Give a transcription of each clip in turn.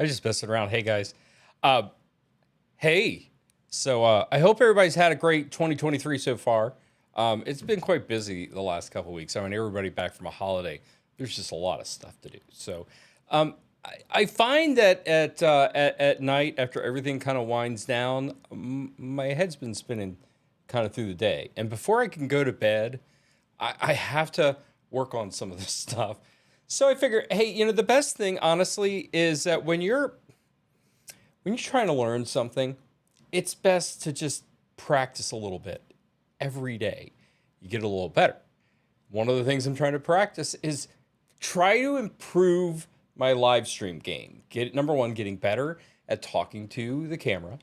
I just messing around. Hey guys. Uh, hey. So I hope everybody's had a great 2023 so far. It's been quite busy the last couple of weeks. I mean, everybody back from a holiday. There's just a lot of stuff to do. So I find that at night after everything kind of winds down, my head's been spinning kind of through the day. And before I can go to bed, I have to work on some of this stuff. So I figure, hey, the best thing, honestly, is that when you're trying to learn something, it's best to just practice a little bit every day. You get a little better. One of the things I'm trying to practice is try to improve my live stream game. Number one, getting better at talking to the camera,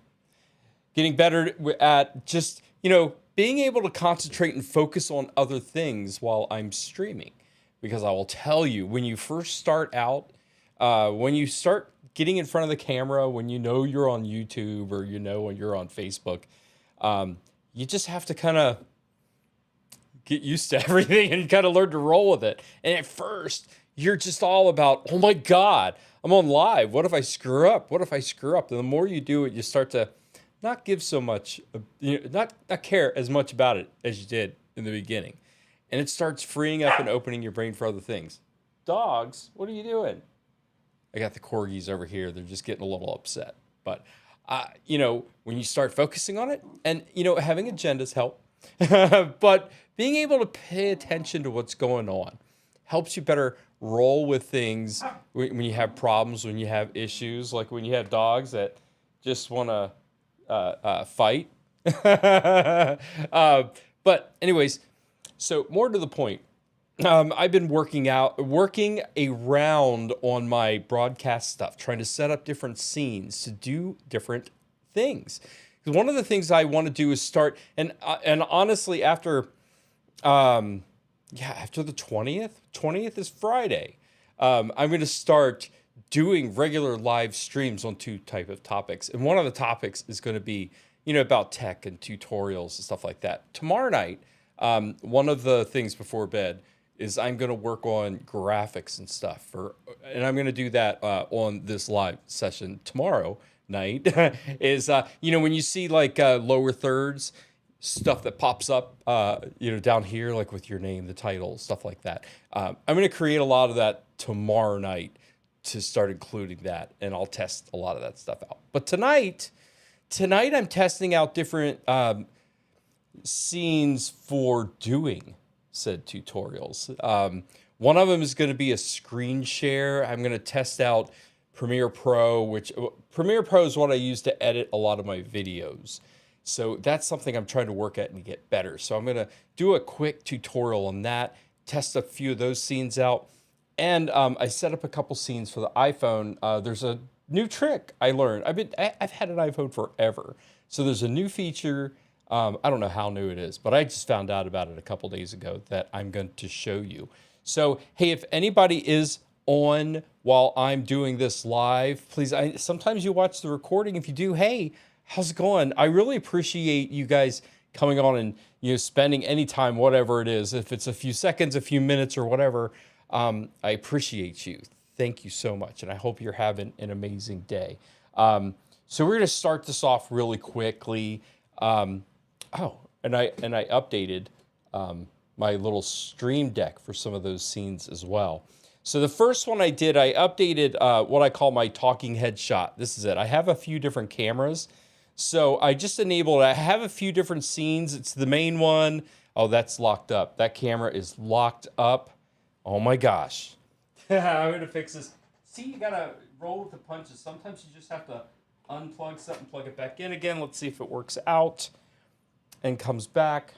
getting better at just, being able to concentrate and focus on other things while I'm streaming. Because I will tell you, when you first start out, when you start getting in front of the camera, when you're on YouTube or when you're on Facebook, you just have to kind of get used to everything and kind of learn to roll with it. And at first, you're just all about, oh my God, I'm on live. What if I screw up? What if I screw up? And the more you do it, you start to not give so much, not care as much about it as you did in the beginning. And it starts freeing up and opening your brain for other things. Dogs, what are you doing? I got the corgis over here. They're just getting a little upset. But, when you start focusing on it, and, having agendas help. But being able to pay attention to what's going on helps you better roll with things when you have problems, when you have issues, like when you have dogs that just want to fight. But anyways, so more to the point, I've been working around on my broadcast stuff, trying to set up different scenes to do different things. Because one of the things I want to do is start, and honestly, after the 20th is Friday. I'm going to start doing regular live streams on two type of topics, and one of the topics is going to be, about tech and tutorials and stuff like that. Tomorrow night, one of the things before bed is I'm going to work on graphics and stuff and I'm going to do that on this live session tomorrow night. Is when you see like lower thirds stuff that pops up, down here, like with your name, the title, stuff like that. I'm going to create a lot of that tomorrow night to start including that, and I'll test a lot of that stuff out. But tonight I'm testing out different scenes for doing said tutorials. One of them is going to be a screen share. I'm going to test out Premiere Pro, Premiere Pro is what I use to edit a lot of my videos. So that's something I'm trying to work at and get better. So I'm going to do a quick tutorial on that, test a few of those scenes out. And I set up a couple scenes for the iPhone. There's a new trick I learned. I've had an iPhone forever. So there's a new feature. I don't know how new it is, but I just found out about it a couple days ago that I'm going to show you. So, hey, if anybody is on while I'm doing this live, please, sometimes you watch the recording. If you do, hey, how's it going? I really appreciate you guys coming on and, spending any time, whatever it is. If it's a few seconds, a few minutes or whatever, I appreciate you. Thank you so much. And I hope you're having an amazing day. So we're going to start this off really quickly. And I updated my little stream deck for some of those scenes as well. So the first one I did, I updated what I call my talking head shot. This is it. I have a few different cameras. So I just enabled, I have a few different scenes. It's the main one. Oh, that's locked up. That camera is locked up. Oh my gosh. I'm going to fix this. See, you got to roll with the punches. Sometimes you just have to unplug something, plug it back in again. Let's see if it works out and comes back.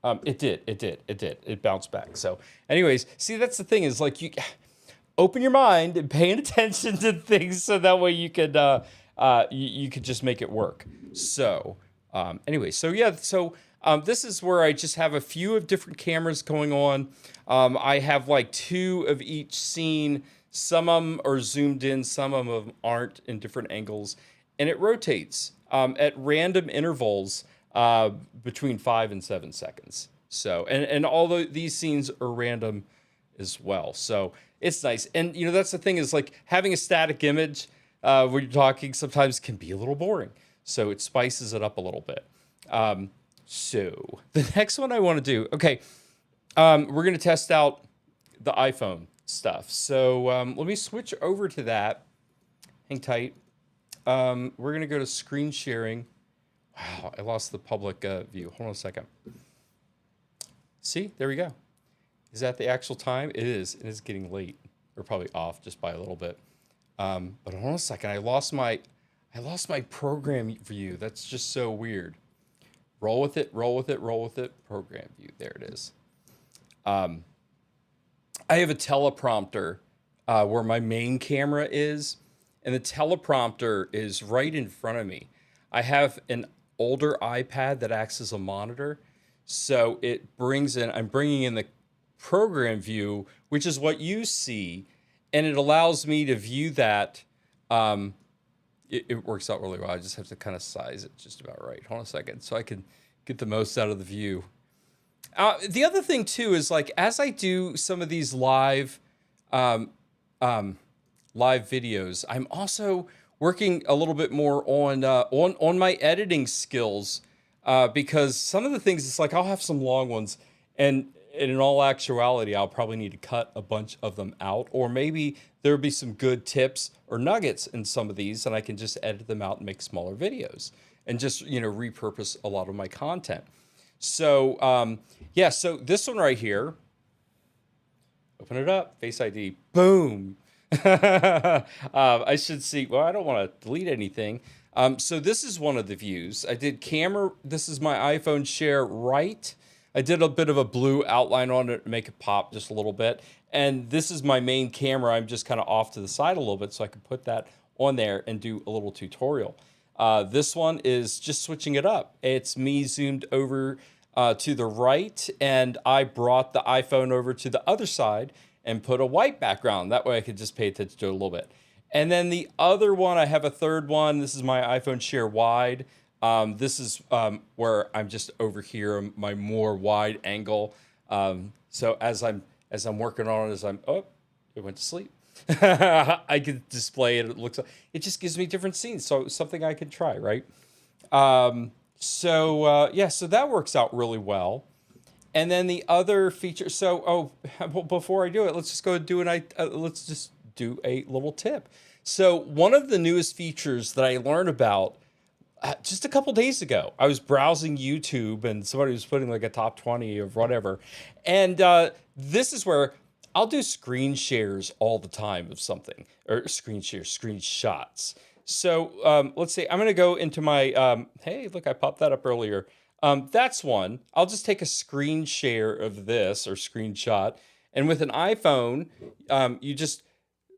It did. It bounced back. So anyways, see, that's the thing is like you open your mind and paying attention to things so that way you could you could just make it work. So anyway, so yeah, so this is where I just have a few of different cameras going on. I have like two of each scene. Some of them are zoomed in, some of them aren't, in different angles, and it rotates at random intervals between 5 and 7 seconds. So, and although these scenes are random as well. So it's nice. And, that's the thing is like having a static image when you're talking sometimes can be a little boring. So it spices it up a little bit. So the next one I want to do, okay, we're going to test out the iPhone stuff. So let me switch over to that. Hang tight. We're going to go to screen sharing. Wow, I lost the public view. Hold on a second. See, there we go. Is that the actual time? It is. It is getting late. We're probably off just by a little bit. But hold on a second. I lost my program view. That's just so weird. Roll with it, roll with it, roll with it. Program view. There it is. I have a teleprompter where my main camera is, and the teleprompter is right in front of me. I have an older iPad that acts as a monitor, so I'm bringing in the program view, which is what you see, and it allows me to view that. It works out really well. I just have to kind of size it just about right. Hold on a second, so I can get the most out of the view. The other thing too is like as I do some of these live videos, I'm also working a little bit more on my editing skills because some of the things it's like I'll have some long ones, and in all actuality, I'll probably need to cut a bunch of them out, or maybe there'll be some good tips or nuggets in some of these, and I can just edit them out and make smaller videos and just repurpose a lot of my content. So yeah, so this one right here, open it up, Face ID, boom. I should see, well, I don't want to delete anything. So this is one of the views. I did camera, this is my iPhone share right. I did a bit of a blue outline on it to make it pop just a little bit. And this is my main camera. I'm just kind of off to the side a little bit so I can put that on there and do a little tutorial. This one is just switching it up. It's me zoomed over to the right, and I brought the iPhone over to the other side and put a white background. That way I could just pay attention to it a little bit. And then the other one, I have a third one. This is my iPhone share wide. This is where I'm just over here, my more wide angle. So as I'm working on it, it went to sleep. I could display it. It looks like it just gives me different scenes. So something I could try, right? Yeah, so that works out really well. And then the other feature. So before I do it, let's just go do let's just do a little tip. So one of the newest features that I learned about just a couple days ago, I was browsing YouTube and somebody was putting like a top 20 of whatever. And this is where I'll do screen shares all the time of something, or screenshots. So let's see, I'm going to go into my, hey, look, I popped that up earlier. That's one. I'll just take a screen share of this or screenshot. And with an iPhone, you just,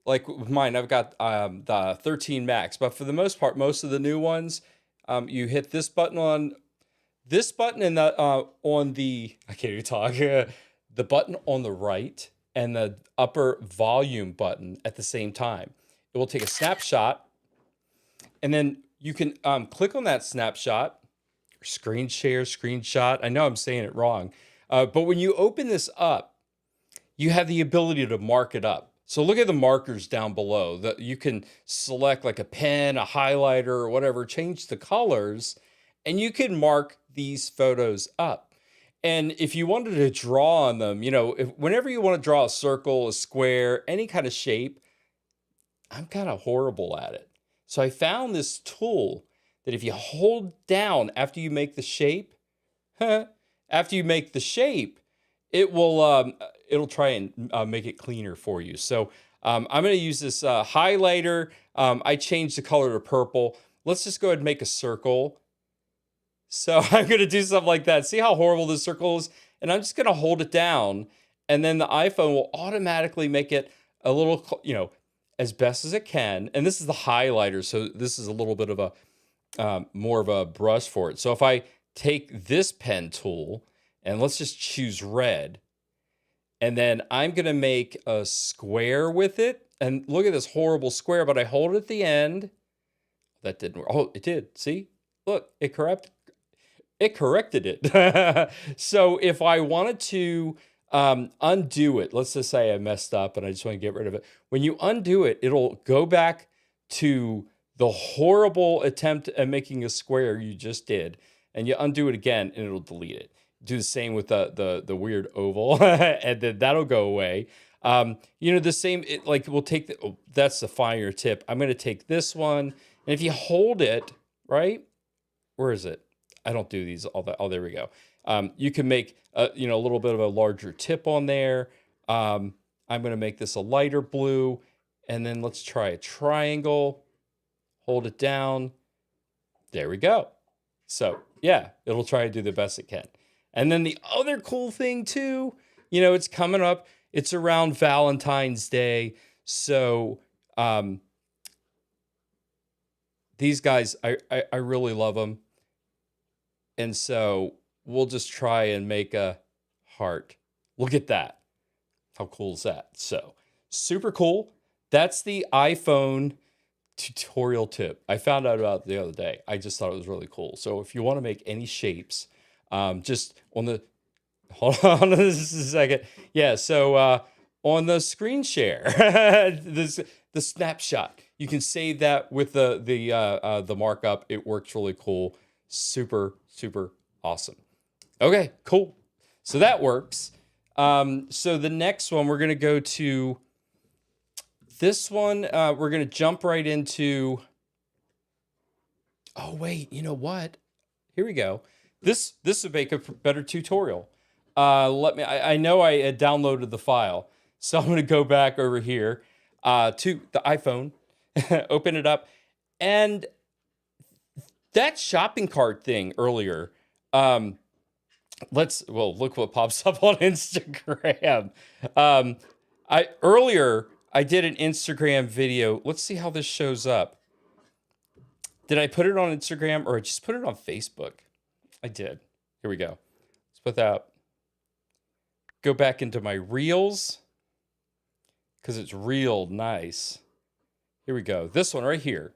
like with mine, I've got the 13 Max, but for the most part, most of the new ones, you hit this button and the on the, I can't even talk, the button on the right and the upper volume button at the same time. It will take a snapshot, and then you can click on that snapshot, screen share, screenshot. I know I'm saying it wrong, but when you open this up, you have the ability to mark it up. So look at the markers down below that you can select like a pen, a highlighter, or whatever, change the colors, and you can mark these photos up. And if you wanted to draw on them, whenever you want to draw a circle, a square, any kind of shape, I'm kind of horrible at it. So I found this tool that if you hold down after you make the shape, it will it'll try and make it cleaner for you. So I'm going to use this highlighter. I changed the color to purple. Let's just go ahead and make a circle. So I'm going to do something like that. See how horrible this circle is? And I'm just going to hold it down, and then the iPhone will automatically make it a little, as best as it can. And this is the highlighter, so this is a little bit of a more of a brush for it. So if I take this pen tool, and let's just choose red, and then I'm going to make a square with it. And look at this horrible square, but I hold it at the end. That didn't work. Oh, it did. See? Look, it corrected it. So if I wanted to undo it. Let's just say I messed up and I just want to get rid of it. When you undo it, it'll go back to the horrible attempt at making a square you just did, and you undo it again and it'll delete it. Do the same with the weird oval, and then that'll go away. The same, like we'll take that's the finer tip. I'm going to take this one, and if you hold it, right, where is it? I don't do these all that. Oh, there we go. You can make a little bit of a larger tip on there. I'm going to make this a lighter blue, and then let's try a triangle. Hold it down. There we go. So yeah, it'll try to do the best it can. And then the other cool thing too, it's coming up. It's around Valentine's Day. So these guys, I really love them. And so we'll just try and make a heart. Look at that. How cool is that? So super cool. That's the iPhone tutorial tip. I found out about it the other day. I just thought it was really cool. So if you want to make any shapes, just on the, hold on just a second. Yeah. So on the screen share, the snapshot, you can save that with the markup. It works really cool. Super, super awesome. Okay, cool. So that works. So the next one, we're going to go to this one. We're going to jump right into, oh, wait, you know what? Here we go. This would make a better tutorial. I know I had downloaded the file. So I'm going to go back over here to the iPhone, open it up. And that shopping cart thing earlier, look what pops up on Instagram. I did an Instagram video. Let's see how this shows up. Did I put it on Instagram or I just put it on Facebook? I did. Here we go. Let's put that up. Go back into my reels because it's real nice. Here we go. This one right here.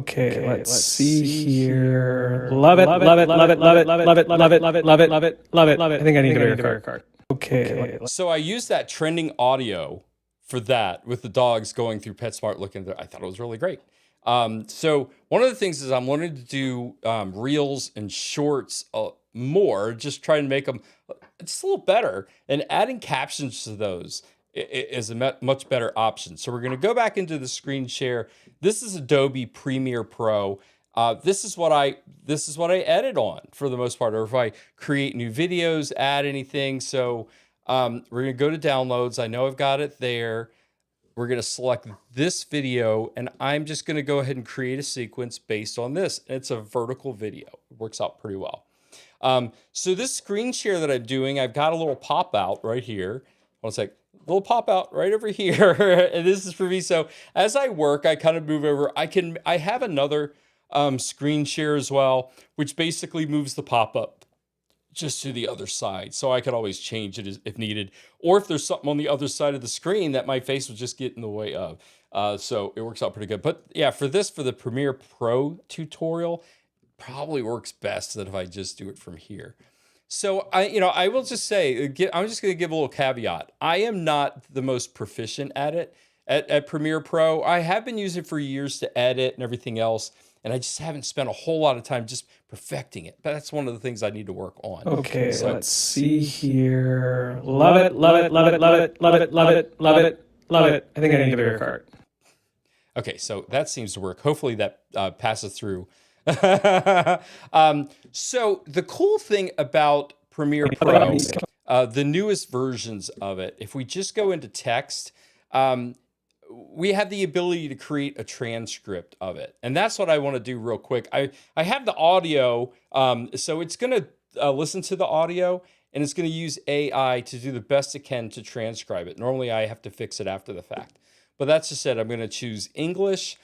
Okay, let's see here. Love it, love it, love it, love it, love it, love it, love it, love it, love it, love it, love it, love it. I think I need a bigger card. Okay. So I used that trending audio for that with the dogs going through PetSmart looking there. I thought it was really great. So one of the things is I'm wanting to do reels and shorts more, just try and make them just a little better, and adding captions to those is a much better option. So we're going to go back into the screen share. This is Adobe Premiere Pro. This is what I edit on for the most part, or if I create new videos, add anything. So we're going to go to downloads. I know I've got it there. We're going to select this video, and I'm just going to go ahead and create a sequence based on this. It's a vertical video. It works out pretty well. So this screen share that I'm doing, I've got a little pop out right here. One sec. Little pop out right over here. And this is for me. So as I work, I kind of move over. I have another screen share as well, which basically moves the pop up just to the other side. So I could always change it if needed. Or if there's something on the other side of the screen that my face will just get in the way of. So it works out pretty good. But yeah, for the Premiere Pro tutorial, probably works best that if I just do it from here. So I will just say, I'm just going to give a little caveat. I am not the most proficient at it at Premiere Pro. I have been using it for years to edit and everything else, and I just haven't spent a whole lot of time just perfecting it. But that's one of the things I need to work on. Okay, so let's see here. Love it, love it, love it, love it, love it, love it, love it, love it. I think I need a bigger card. Okay, so that seems to work. Hopefully that passes through. So the cool thing about Premiere Pro, the newest versions of it, if we just go into text, we have the ability to create a transcript of it. And that's what I want to do real quick. I have the audio, so it's going to listen to the audio, and it's going to use AI to do the best it can to transcribe it. Normally I have to fix it after the fact, but that's just it. I'm going to choose English.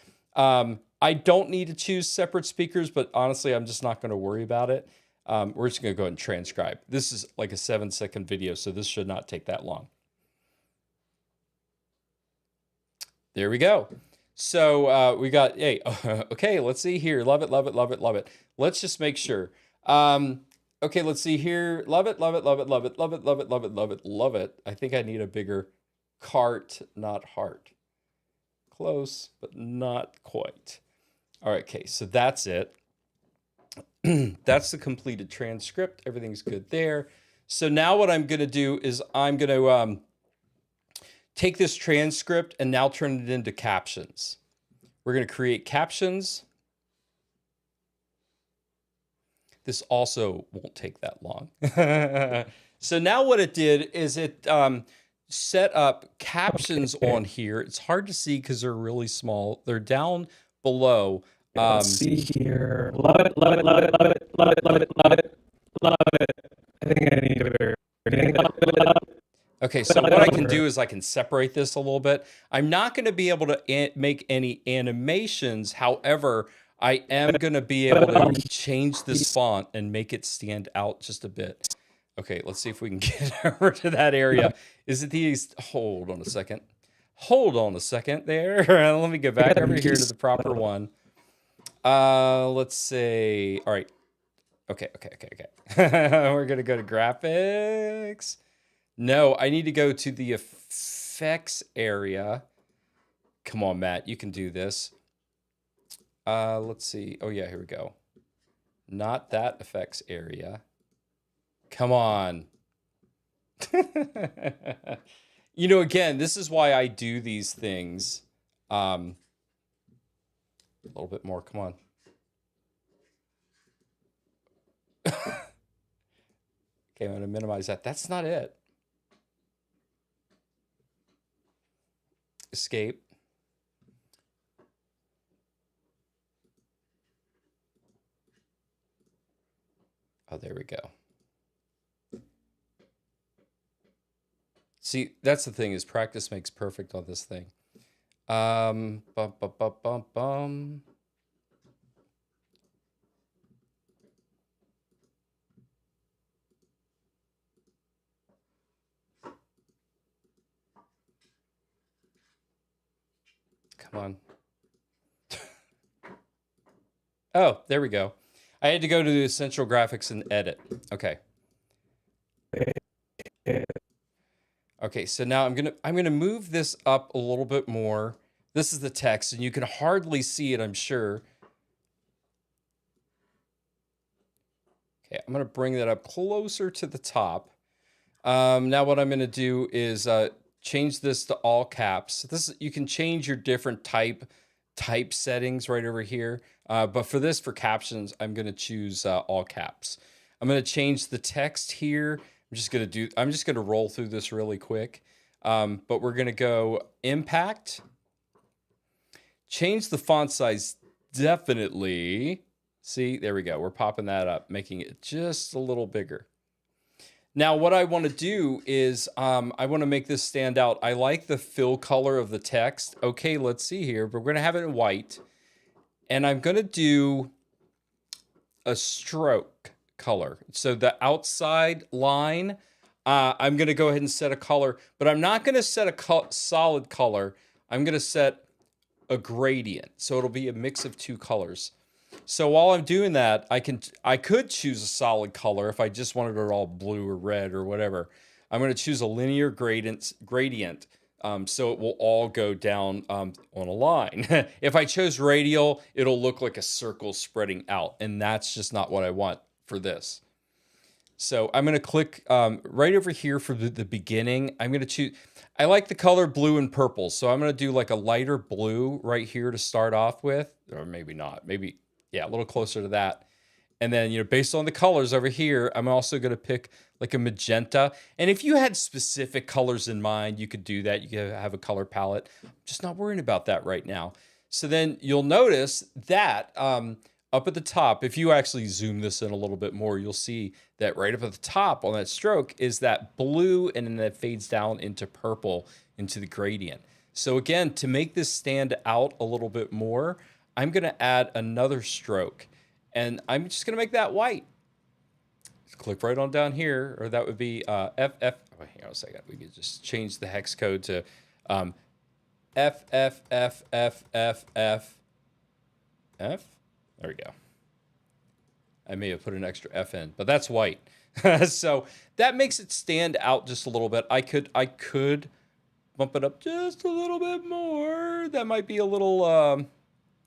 I don't need to choose separate speakers, but honestly, I'm just not going to worry about it. We're just going to go ahead and transcribe. This is like a 7-second video, so this should not take that long. There we go. So we got, hey, okay, let's see here. Love it, love it, love it, love it. Let's just make sure. Okay, let's see here. Love it, love it, love it, love it, love it, love it, love it, love it, love it. I think I need a bigger cart, not heart. Close, but not quite. All right, okay, so that's it. That's the completed transcript. Everything's good there. So now what I'm going to do is I'm going to take this transcript and now turn it into captions. We're going to create captions. This also won't take that long. So now what it did is it set up captions on here. It's hard to see because they're really small. They're down below. Let's see here. Love it, love it, love it, love it, love it, love it, love it, love it. I think I need to. Okay, so what I can do is I can separate this a little bit. I'm not going to be able to make any animations. However, I am going to be able to change this font and make it stand out just a bit. Okay, let's see if we can get over to that area. Is it these? Hold on a second. Hold on a second there. Let me go back over here to the proper one. Let's say, all right. Okay. We're going to go to graphics. No, I need to go to the effects area. Come on, Matt, you can do this. Let's see. Oh yeah, here we go. Not that effects area. Come on. You know, again, this is why I do these things. A little bit more, come on. Okay, I'm gonna minimize that. That's not it. Escape. Oh, there we go. See, that's the thing is practice makes perfect on this thing. Bum, bum, bum, bum, bum. Come on. Oh, there we go. I had to go to the Essential Graphics and edit. Okay. Okay, so now I'm gonna move this up a little bit more. This is the text, and you can hardly see it, I'm sure. Okay, I'm gonna bring that up closer to the top. Now what I'm gonna do is change this to all caps. This you can change your different type settings right over here. But for this, for captions, I'm gonna choose all caps. I'm gonna change the text here. I'm just gonna roll through this really quick. But we're gonna go impact. Change the font size definitely. See, there we go. We're popping that up, making it just a little bigger. Now, what I want to do is I want to make this stand out. I like the fill color of the text. Okay, let's see here. But we're going to have it in white. And I'm going to do a stroke color. So the outside line, I'm going to go ahead and set a color. But I'm not going to set a solid color. I'm going to set a gradient. So it'll be a mix of two colors. So while I'm doing that, I could choose a solid color if I just wanted it all blue or red or whatever. I'm going to choose a linear gradient, so it will all go down on a line. If I chose radial, it'll look like a circle spreading out, and that's just not what I want for this. So I'm going to click right over here for the beginning. I'm going to choose, I like the color blue and purple. So I'm going to do like a lighter blue right here to start off with, or maybe not, maybe, yeah, a little closer to that. And then, based on the colors over here, I'm also going to pick like a magenta. And if you had specific colors in mind, you could do that. You could have a color palette. I'm just not worrying about that right now. So then you'll notice that up at the top, if you actually zoom this in a little bit more, you'll see that right up at the top on that stroke is that blue, and then that fades down into purple into the gradient. So again, to make this stand out a little bit more, I'm going to add another stroke, and I'm just going to make that white. Just click right on down here, or that would be FF. Oh, hang on a second. We could just change the hex code to FFFFFF. There we go. I may have put an extra F in, but that's white. So that makes it stand out just a little bit. I could bump it up just a little bit more. That might be a little, I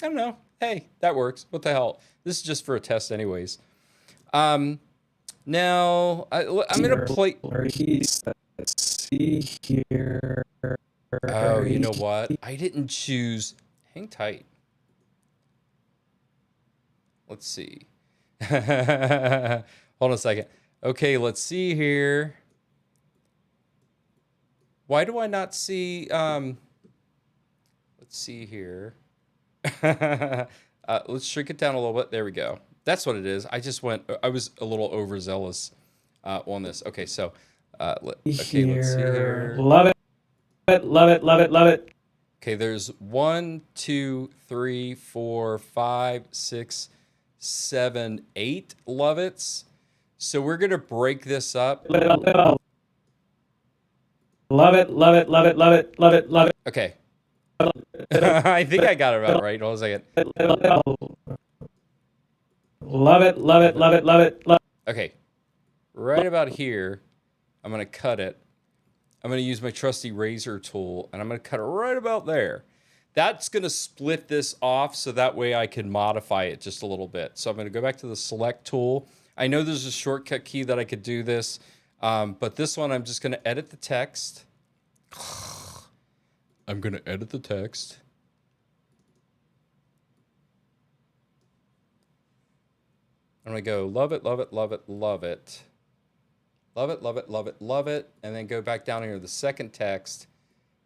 don't know. Hey, that works. What the hell? This is just for a test anyways. Now I'm going to play. Let's see here. Oh, you know what? I didn't choose. Hang tight. Let's see. Hold on a second. Okay, let's see here. Why do I not see? Let's see here. Let's shrink it down a little bit. There we go. That's what it is. I was a little overzealous on this. Okay, so let's see here. Love it, love it, love it, love it. Okay, there's 1, 2, 3, 4, 5, 6, 7, 8 love it's. So we're gonna break this up. Love it, love it, love it, love it, love it, love it. Okay. I think I got it about right. Hold on a second. Love it, love it, love it, love it, love it. Okay. Right about here, I'm gonna cut it. I'm gonna use my trusty razor tool and I'm gonna cut it right about there. That's gonna split this off so that way I can modify it just a little bit. So I'm gonna go back to the select tool. I know there's a shortcut key that I could do this, but this one I'm just gonna edit the text. I'm gonna edit the text. I'm gonna go love it, love it, love it, love it. Love it, love it, love it, love it. And then go back down here to the second text.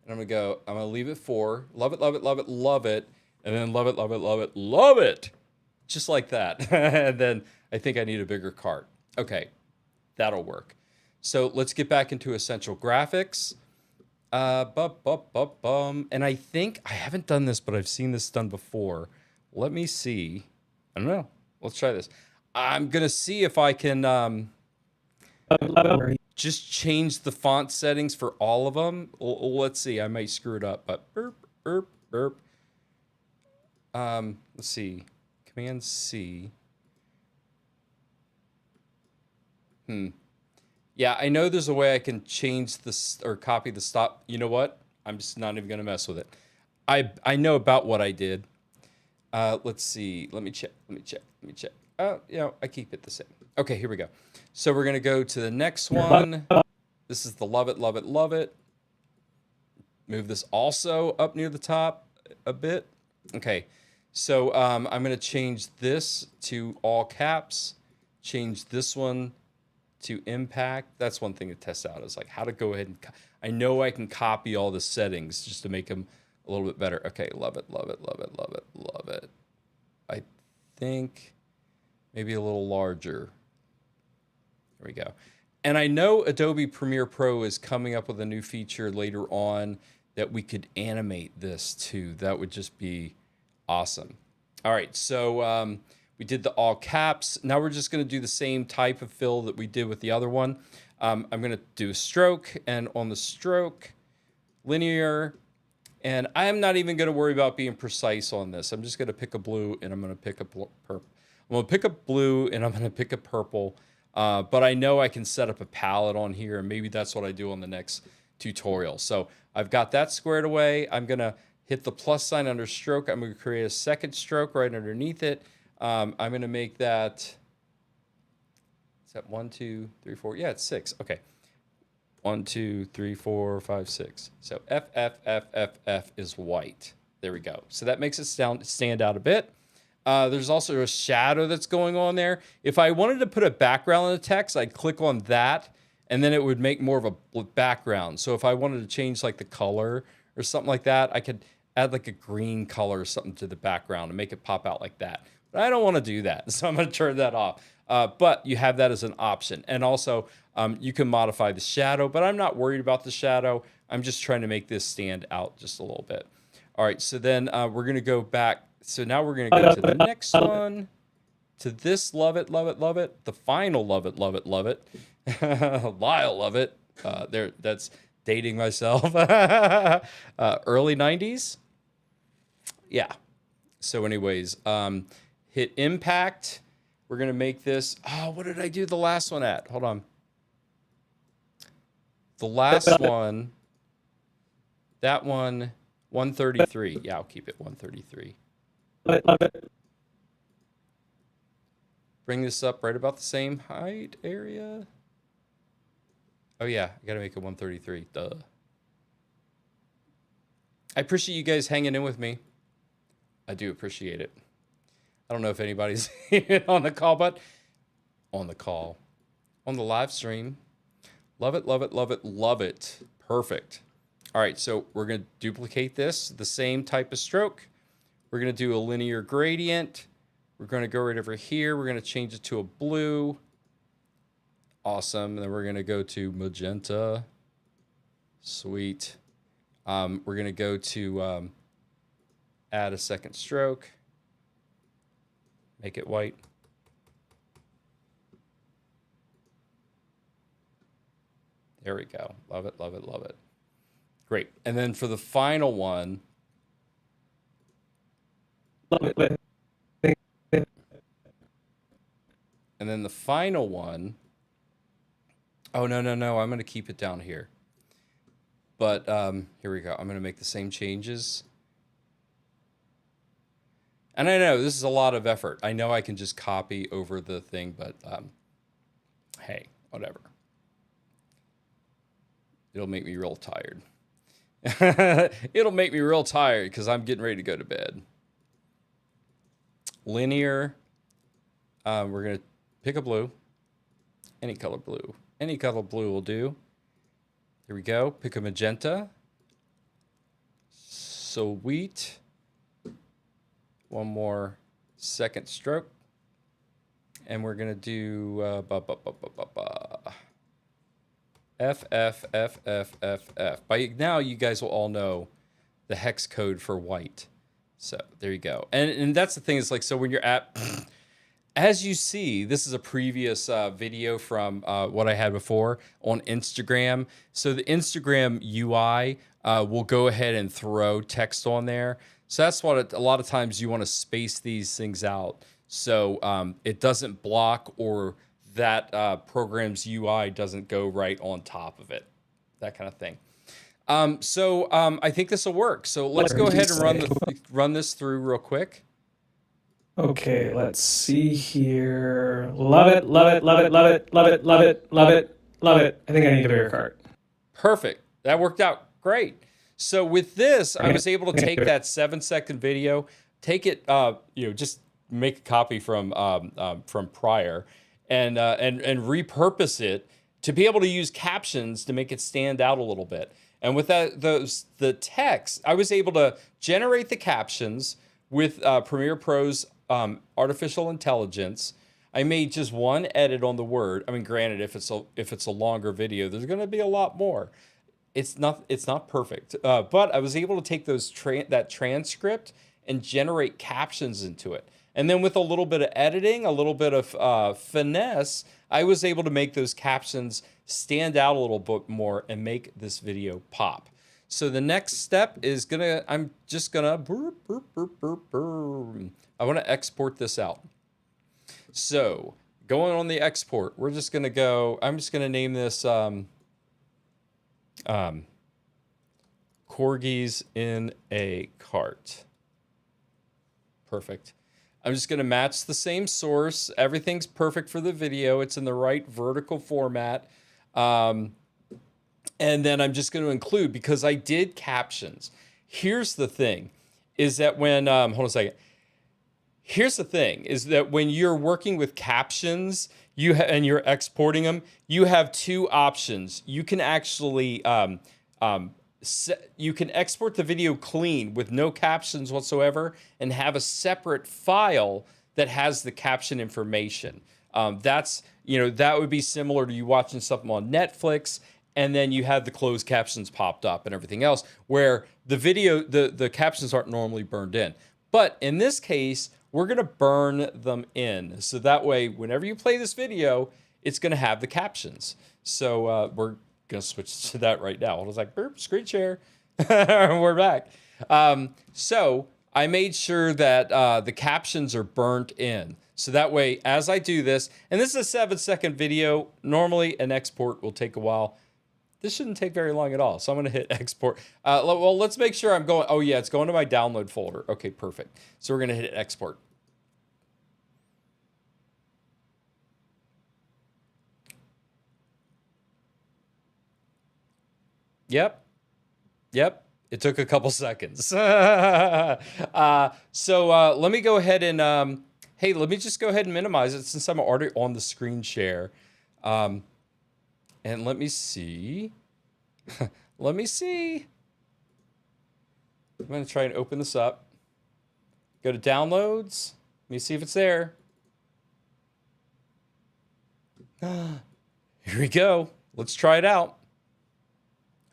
And I'm gonna leave it 4. Love it, love it, love it, love it. And then love it, love it, love it, love it. Just like that. And then I think I need a bigger cart. Okay, that'll work. So let's get back into Essential Graphics. And I think, I haven't done this, but I've seen this done before. Let me see. I don't know. Let's try this. I'm gonna see if I can just change the font settings for all of them. Let's see. I might screw it up, but burp. Let's see. Command C. Yeah, I know there's a way I can change this or copy the stop. You know what? I'm just not even gonna mess with it. I know about what I did. Let's see. Let me check. Oh, I keep it the same. Okay, here we go. So we're gonna go to the next one. This is the love it, love it, love it. Move this also up near the top a bit. Okay, so I'm gonna change this to all caps. Change this one to impact. That's one thing to test out is like how to go ahead and, I know I can copy all the settings just to make them a little bit better. Okay, love it, love it, love it, love it, love it. I think maybe a little larger. There we go. And I know Adobe Premiere Pro is coming up with a new feature later on that we could animate this too. That would just be awesome. All right, so we did the all caps. Now we're just gonna do the same type of fill that we did with the other one. I'm gonna do a stroke, and on the stroke, linear, and I am not even gonna worry about being precise on this. I'm just gonna pick a blue and I'm gonna pick a purple. I'm gonna pick a blue and I'm gonna pick a purple. But I know I can set up a palette on here, and maybe that's what I do on the next tutorial. So I've got that squared away. I'm gonna hit the plus sign under stroke. I'm gonna create a second stroke right underneath it. I'm gonna make that, is that 1, 2, 3, 4? Yeah, it's 6. Okay. 1, 2, 3, 4, 5, 6. So F is white. There we go. So that makes it stand out a bit. There's also a shadow that's going on there. If I wanted to put a background in the text, I'd click on that, and then it would make more of a background. So if I wanted to change like the color or something like that, I could add like a green color or something to the background and make it pop out like that. But I don't want to do that, so I'm going to turn that off. But you have that as an option. And also, you can modify the shadow, but I'm not worried about the shadow. I'm just trying to make this stand out just a little bit. All right, so then we're going to go back. So now we're going to go to the next one, to this love it, love it, love it. The final love it, love it, love it. Lyle love it. That's dating myself. Early 90s. Yeah. So anyways, hit impact. We're going to make this. Oh, what did I do the last one at? Hold on. The last one, that one, 133. Yeah, I'll keep it 133. Love it. Bring this up right about the same height area. Oh, yeah, I got to make it 133. Duh. I appreciate you guys hanging in with me. I do appreciate it. I don't know if anybody's on the call, but on the live stream. Love it, love it, love it, love it. Perfect. All right, so we're going to duplicate this, the same type of stroke. We're going to do a linear gradient. We're going to go right over here. We're going to change it to a blue. Awesome. And then we're going to go to magenta. Sweet. We're going to go to add a second stroke. Make it white. There we go. Love it, love it, love it. Great. And then for the final one. Love it. And then the final one. Oh, no. I'm going to keep it down here. But here we go. I'm going to make the same changes. And I know this is a lot of effort. I know I can just copy over the thing, but hey, whatever. It'll make me real tired. It'll make me real tired because I'm getting ready to go to bed. Linear. We're going to pick a blue. Any color blue. Any color blue will do. Here we go. Pick a magenta. Sweet. One more second stroke. And we're going to do F, F, F, F, F, F. By now, you guys will all know the hex code for white. So there you go. And that's the thing is like, so when you're at, as you see, this is a previous video from what I had before on Instagram. So the Instagram UI will go ahead and throw text on there. So that's what a lot of times you want to space these things out so it doesn't block or that program's UI doesn't go right on top of it, that kind of thing. So I think this will work. So let's go ahead and run this through real quick. Okay, let's see here. Love it, love it, love it, love it, love it, love it, love it, love it. I think I need a bigger cart. Perfect. That worked out great. So with this, I was able to take that 7-second video, take it, just make a copy from prior, and repurpose it to be able to use captions to make it stand out a little bit. And with that, the text, I was able to generate the captions with Premiere Pro's artificial intelligence. I made just one edit on the word. I mean, granted, if it's a longer video, there's going to be a lot more. It's not perfect, but I was able to take that transcript and generate captions into it. And then with a little bit of editing, a little bit of finesse, I was able to make those captions stand out a little bit more and make this video pop. So the next step is I'm just gonna, I want to export this out. So going on the export, we're just gonna go, I'm just gonna name this Corgis in a Cart. Perfect. I'm just going to match the same source. Everything's perfect for the video. It's in the right vertical format. And then I'm just going to include, because I did captions. Here's the thing, is that when, hold on a second. Here's the thing, is that when you're working with captions and you're exporting them, you have two options. You can actually, you can export the video clean with no captions whatsoever and have a separate file that has the caption information. That would be similar to you watching something on Netflix and then you have the closed captions popped up and everything else, where the video, the captions aren't normally burned in. But in this case, we're going to burn them in. So that way, whenever you play this video, it's going to have the captions. So we're going to switch to that right now. I was like, burp, screen share. We're back. So I made sure that the captions are burnt in. So that way, as I do this, and this is a 7-second video, normally an export will take a while. This shouldn't take very long at all. So I'm going to hit export. Well, let's make sure I'm going. Oh, yeah, it's going to my download folder. Okay, perfect. So we're going to hit export. Yep. It took a couple seconds. So let me go ahead and, hey, let me just go ahead and minimize it since I'm already on the screen share. And let me see. Let me see. I'm going to try and open this up. Go to downloads. Let me see if it's there. Here we go. Let's try it out.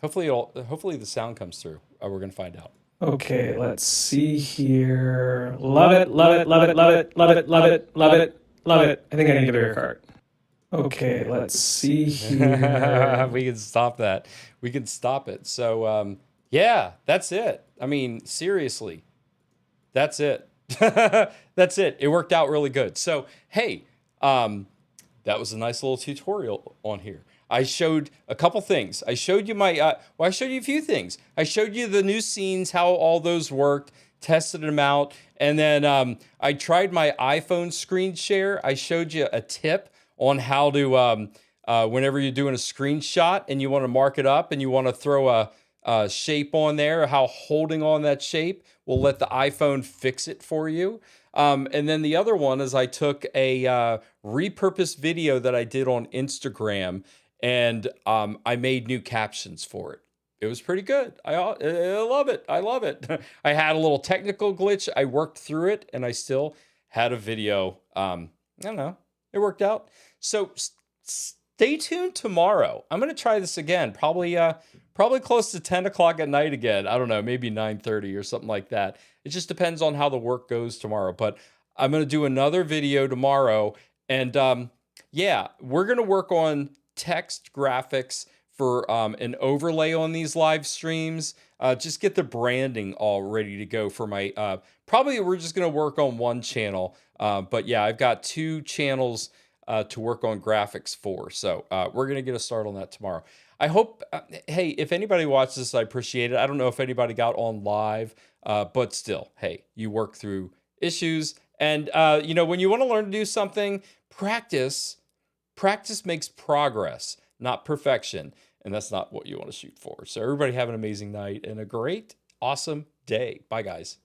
Hopefully the sound comes through. We're going to find out. Okay, let's see here. Love it, love it, love it, love it, love it, love it, love it, love it. I think I need a bigger cart. Okay, let's see here. We can stop that. We can stop it. So, yeah, that's it. I mean, seriously, that's it. That's it. It worked out really good. So, hey, that was a nice little tutorial on here. I showed a couple things. I showed you I showed you a few things. I showed you the new scenes, how all those worked, tested them out. And then I tried my iPhone screen share. I showed you a tip on how to, whenever you're doing a screenshot and you want to mark it up and you want to throw a shape on there, how holding on that shape will let the iPhone fix it for you. And then the other one is I took a repurposed video that I did on Instagram, and I made new captions for it. It was pretty good. I love it. I love it. I had a little technical glitch. I worked through it, and I still had a video. I don't know. It worked out. So stay tuned tomorrow. I'm going to try this again. Probably close to 10 o'clock at night again. I don't know, maybe 9:30 or something like that. It just depends on how the work goes tomorrow. But I'm going to do another video tomorrow. And yeah, we're going to work on text graphics for an overlay on these live streams. Just get the branding all ready to go for my, probably we're just going to work on one channel. But yeah, I've got 2 channels to work on graphics for. So we're going to get a start on that tomorrow. I hope, hey, if anybody watches this, I appreciate it. I don't know if anybody got on live, but still, hey, you work through issues. And, you know, when you want to learn to do something, practice makes progress, not perfection. And that's not what you want to shoot for. So everybody have an amazing night and a great, awesome day. Bye, guys.